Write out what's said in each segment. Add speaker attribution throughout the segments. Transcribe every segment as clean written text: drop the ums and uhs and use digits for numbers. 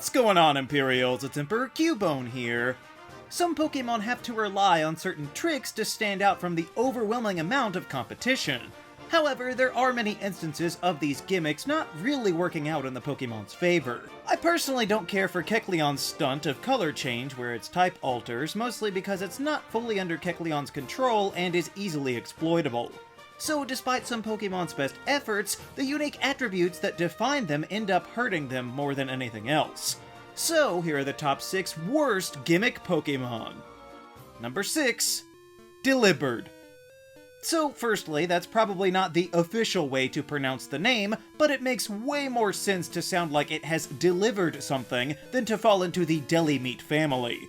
Speaker 1: What's going on, Imperials? It's Emperor Cubone here. Some Pokemon have to rely on certain tricks to stand out from the overwhelming amount of competition. However, there are many instances of these gimmicks not really working out in the Pokemon's favor. I personally don't care for Kecleon's stunt of color change where its type alters, mostly because it's not fully under Kecleon's control and is easily exploitable. So despite some Pokemon's best efforts, the unique attributes that define them end up hurting them more than anything else. So here are the top 6 worst gimmick Pokemon. Number 6. Delibird. So firstly, that's probably not the official way to pronounce the name, but it makes way more sense to sound like it has delivered something than to fall into the deli meat family.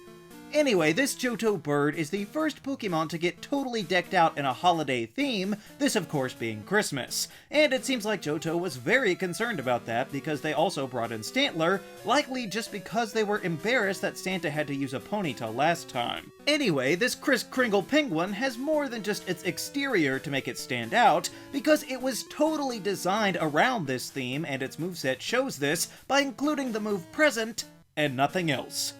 Speaker 1: Anyway, this Johto bird is the first Pokemon to get totally decked out in a holiday theme, this of course being Christmas. And it seems like Johto was very concerned about that because they also brought in Stantler, likely just because they were embarrassed that Santa had to use a ponytail last time. Anyway, this Kris Kringle penguin has more than just its exterior to make it stand out, because it was totally designed around this theme and its moveset shows this by including the move Present and nothing else.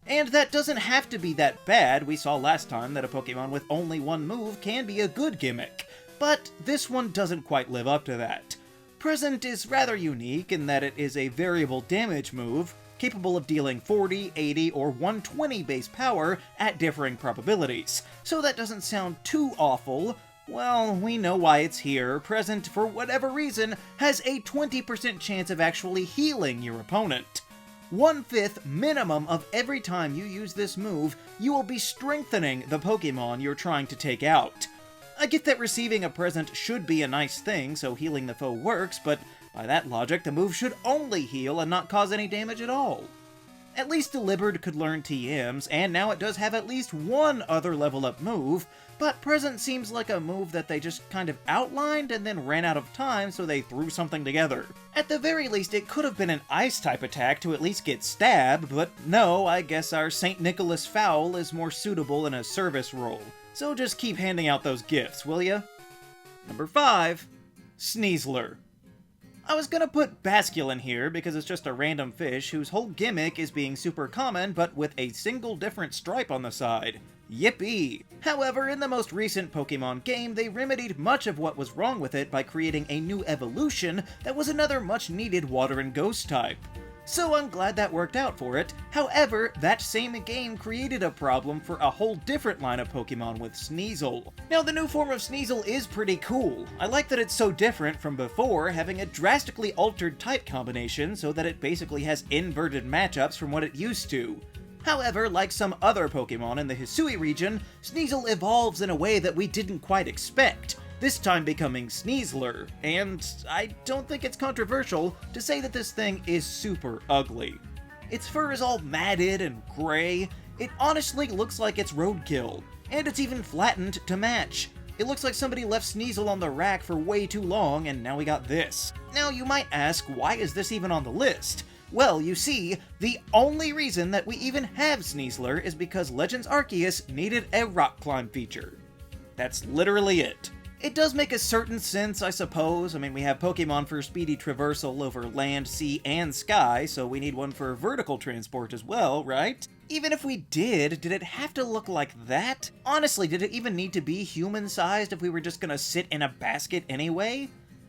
Speaker 1: And that doesn't have to be that bad. We saw last time that a Pokemon with only one move can be a good gimmick. But this one doesn't quite live up to that. Present is rather unique in that it is a variable damage move, capable of dealing 40, 80, or 120 base power at differing probabilities. So that doesn't sound too awful. Well, we know why it's here. Present, for whatever reason, has a 20% chance of actually healing your opponent. 1/5 minimum of every time you use this move, you will be strengthening the Pokemon you're trying to take out. I get that receiving a present should be a nice thing, so healing the foe works, but by that logic, the move should only heal and not cause any damage at all. At least Delibird could learn TMs, and now it does have at least one other level up move, but Present seems like a move that they just kind of outlined and then ran out of time, so they threw something together. At the very least, it could have been an Ice-type attack to at least get Stab, but no, I guess our St. Nicholas Fowl is more suitable in a service role. So just keep handing out those gifts, will ya? Number 5. Sneezler. I was gonna put Basculin here because it's just a random fish whose whole gimmick is being super common but with a single different stripe on the side. Yippee! However, in the most recent Pokemon game, they remedied much of what was wrong with it by creating a new evolution that was another much needed Water and Ghost type. So I'm glad that worked out for it. However, that same game created a problem for a whole different line of Pokemon with Sneasel. Now, the new form of Sneasel is pretty cool. I like that it's so different from before, having a drastically altered type combination so that it basically has inverted matchups from what it used to. However, like some other Pokemon in the Hisui region, Sneasel evolves in a way that we didn't quite expect, this time becoming Sneezler, and I don't think it's controversial to say that this thing is super ugly. Its fur is all matted and gray, it honestly looks like it's roadkill, and it's even flattened to match. It looks like somebody left Sneasel on the rack for way too long, and now we got this. Now you might ask, why is this even on the list? Well, you see, the only reason that we even have Sneasler is because Legends Arceus needed a rock climb feature. That's literally it. It does make a certain sense, I suppose. I mean, we have Pokemon for speedy traversal over land, sea, and sky, so we need one for vertical transport as well, right? Even if we did it have to look like that? Honestly, did it even need to be human-sized if we were just gonna sit in a basket anyway?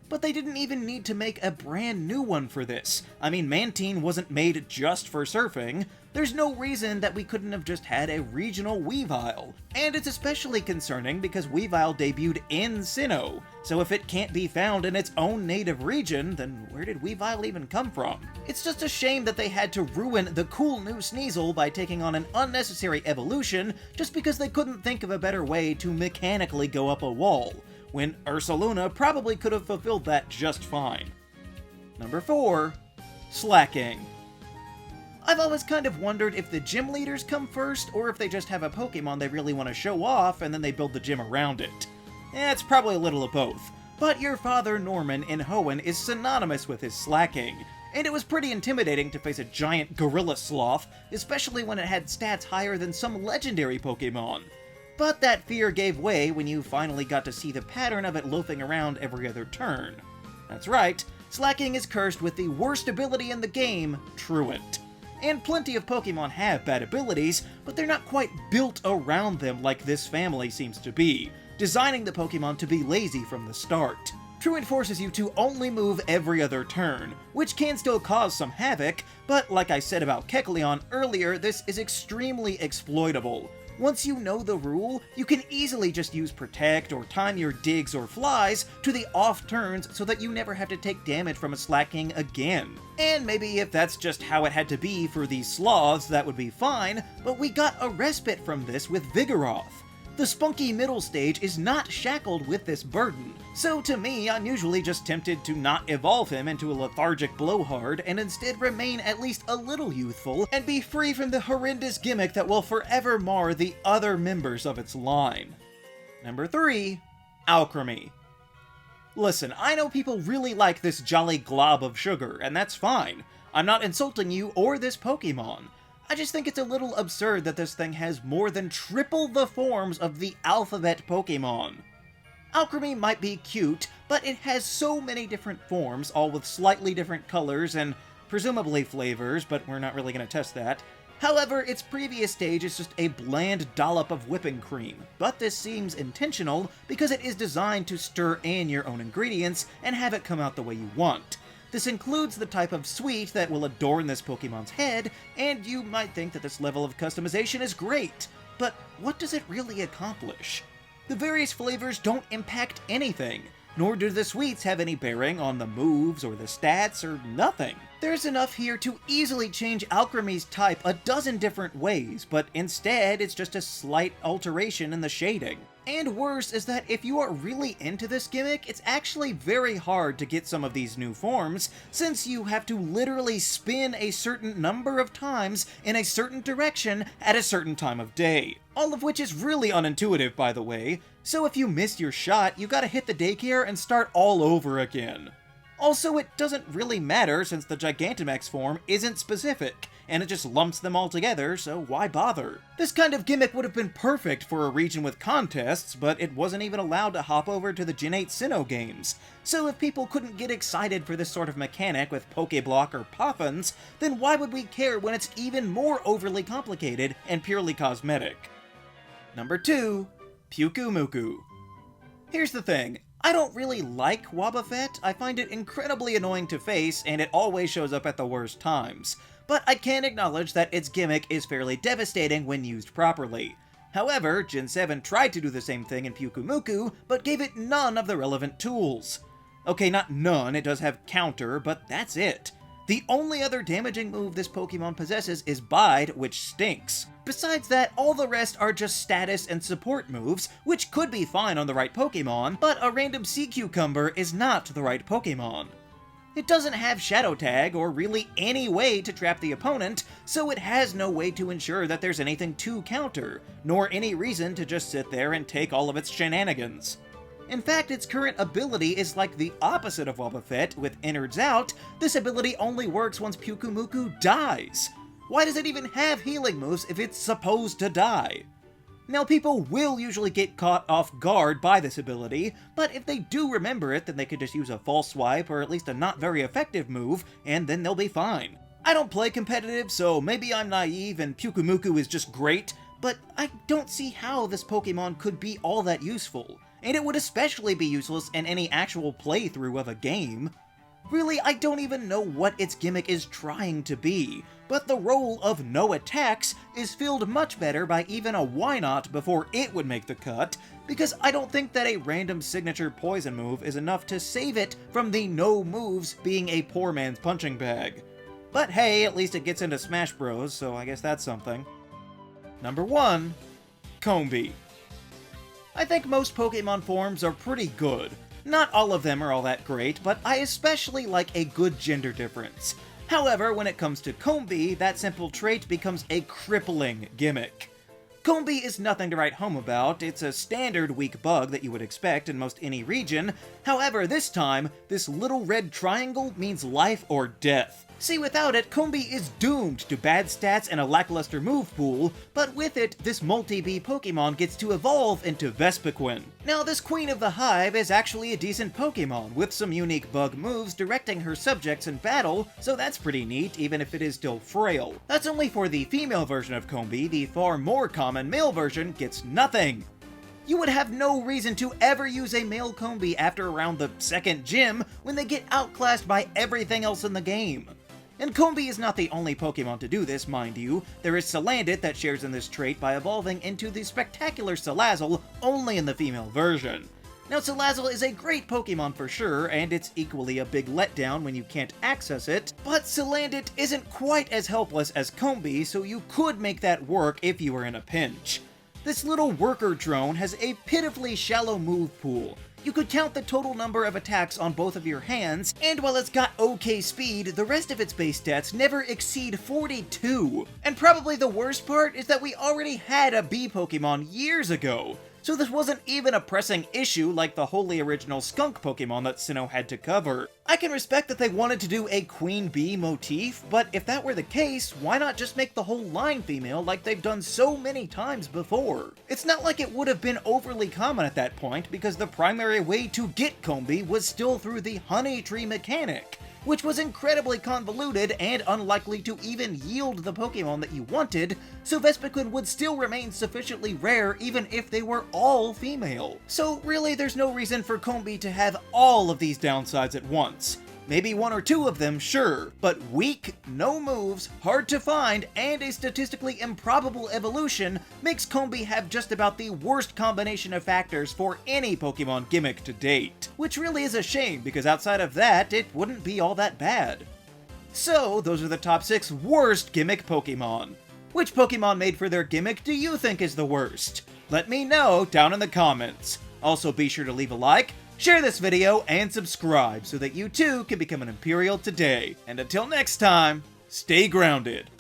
Speaker 1: But they didn't even need to make a brand new one for this. I mean, Mantine wasn't made just for surfing. There's no reason that we couldn't have just had a regional Weavile. And it's especially concerning because Weavile debuted in Sinnoh, so if it can't be found in its own native region, then where did Weavile even come from? It's just a shame that they had to ruin the cool new Sneasel by taking on an unnecessary evolution just because they couldn't think of a better way to mechanically go up a wall, when Ursaluna probably could have fulfilled that just fine. Number 4. Slacking. I've always kind of wondered if the gym leaders come first, or if they just have a Pokemon they really want to show off and then they build the gym around it. It's probably a little of both, but your father Norman in Hoenn is synonymous with his slacking, and it was pretty intimidating to face a giant gorilla sloth, especially when it had stats higher than some legendary Pokemon. But that fear gave way when you finally got to see the pattern of it loafing around every other turn. That's right, Slacking is cursed with the worst ability in the game, Truant. And plenty of Pokemon have bad abilities, but they're not quite built around them like this family seems to be, designing the Pokemon to be lazy from the start. Truant forces you to only move every other turn, which can still cause some havoc, but like I said about Kecleon earlier, this is extremely exploitable. Once you know the rule, you can easily just use Protect or time your digs or flies to the off turns so that you never have to take damage from a Slaking again. And maybe if that's just how it had to be for these sloths, that would be fine, but we got a respite from this with Vigoroth. The spunky middle stage is not shackled with this burden, so to me, I'm usually just tempted to not evolve him into a lethargic blowhard and instead remain at least a little youthful and be free from the horrendous gimmick that will forever mar the other members of its line. Number 3. Alchemy. Listen, I know people really like this jolly glob of sugar, and that's fine. I'm not insulting you or this Pokemon. I just think it's a little absurd that this thing has more than triple the forms of the alphabet Pokemon. Alchemy might be cute, but it has so many different forms, all with slightly different colors and presumably flavors, but we're not really going to test that. However, its previous stage is just a bland dollop of whipping cream, but this seems intentional because it is designed to stir in your own ingredients and have it come out the way you want. This includes the type of sweet that will adorn this Pokemon's head, and you might think that this level of customization is great, but what does it really accomplish? The various flavors don't impact anything, nor do the sweets have any bearing on the moves or the stats or nothing. There's enough here to easily change Alchemy's type a dozen different ways, but instead it's just a slight alteration in the shading. And worse is that if you are really into this gimmick, it's actually very hard to get some of these new forms, since you have to literally spin a certain number of times in a certain direction at a certain time of day. All of which is really unintuitive, by the way, so if you miss your shot, you gotta hit the daycare and start all over again. Also, it doesn't really matter since the Gigantamax form isn't specific, and it just lumps them all together, so why bother? This kind of gimmick would have been perfect for a region with contests, but it wasn't even allowed to hop over to the Gen 8 Sinnoh games. So if people couldn't get excited for this sort of mechanic with Pokéblock or Poffins, then why would we care when it's even more overly complicated and purely cosmetic? Number 2. Pukumuku. Here's the thing. I don't really like Wobbuffet. I find it incredibly annoying to face, and it always shows up at the worst times. But I can acknowledge that its gimmick is fairly devastating when used properly. However, Gen 7 tried to do the same thing in Pukumuku, but gave it none of the relevant tools. Okay, not none, it does have Counter, but that's it. The only other damaging move this Pokemon possesses is Bide, which stinks. Besides that, all the rest are just status and support moves, which could be fine on the right Pokemon, but a random Sea Cucumber is not the right Pokemon. It doesn't have Shadow Tag, or really any way to trap the opponent, so it has no way to ensure that there's anything to counter, nor any reason to just sit there and take all of its shenanigans. In fact, its current ability is like the opposite of Wobbuffet, with Innards Out. This ability only works once Pukumuku dies. Why does it even have healing moves if it's supposed to die? Now, people will usually get caught off guard by this ability, but if they do remember it, then they could just use a false swipe or at least a not very effective move, and then they'll be fine. I don't play competitive, so maybe I'm naive and Pukumuku is just great, but I don't see how this Pokemon could be all that useful, and it would especially be useless in any actual playthrough of a game. Really, I don't even know what its gimmick is trying to be, but the role of no attacks is filled much better by even a why not before it would make the cut, because I don't think that a random signature poison move is enough to save it from the no moves being a poor man's punching bag. But hey, at least it gets into Smash Bros, so I guess that's something. Number 1. Kombi. I think most Pokemon forms are pretty good. Not all of them are all that great, but I especially like a good gender difference. However, when it comes to Kombi, that simple trait becomes a crippling gimmick. Kombi is nothing to write home about. It's a standard weak bug that you would expect in most any region. However, this time, this little red triangle means life or death. See, without it, Kombi is doomed to bad stats and a lackluster move pool, but with it, this multi-bee Pokemon gets to evolve into Vespiquen. Now, this Queen of the Hive is actually a decent Pokemon, with some unique bug moves directing her subjects in battle, so that's pretty neat, even if it is still frail. That's only for the female version of Kombi. The far more common male version gets nothing. You would have no reason to ever use a male Kombi after around the second gym when they get outclassed by everything else in the game. And Kombi is not the only Pokemon to do this, mind you. There is Salandit that shares in this trait by evolving into the spectacular Salazzle only in the female version. Now, Salazzle is a great Pokemon for sure, and it's equally a big letdown when you can't access it, but Salandit isn't quite as helpless as Kombi, so you could make that work if you were in a pinch. This little worker drone has a pitifully shallow move pool. You could count the total number of attacks on both of your hands, and while it's got okay speed, the rest of its base stats never exceed 42. And probably the worst part is that we already had a bee Pokemon years ago, so this wasn't even a pressing issue like the wholly original skunk Pokemon that Sinnoh had to cover. I can respect that they wanted to do a queen bee motif, but if that were the case, why not just make the whole line female like they've done so many times before? It's not like it would have been overly common at that point, because the primary way to get Kombi was still through the honey tree mechanic, which was incredibly convoluted and unlikely to even yield the Pokemon that you wanted, so Vespiquen would still remain sufficiently rare even if they were all female. So really, there's no reason for Kombi to have all of these downsides at once. Maybe one or two of them, sure, but weak, no moves, hard to find, and a statistically improbable evolution makes Kombi have just about the worst combination of factors for any Pokemon gimmick to date. Which really is a shame, because outside of that, it wouldn't be all that bad. So, those are the top 6 worst gimmick Pokemon. Which Pokemon made for their gimmick do you think is the worst? Let me know down in the comments. Also, be sure to leave a like, share this video, and subscribe so that you too can become an Imperial today. And until next time, stay grounded.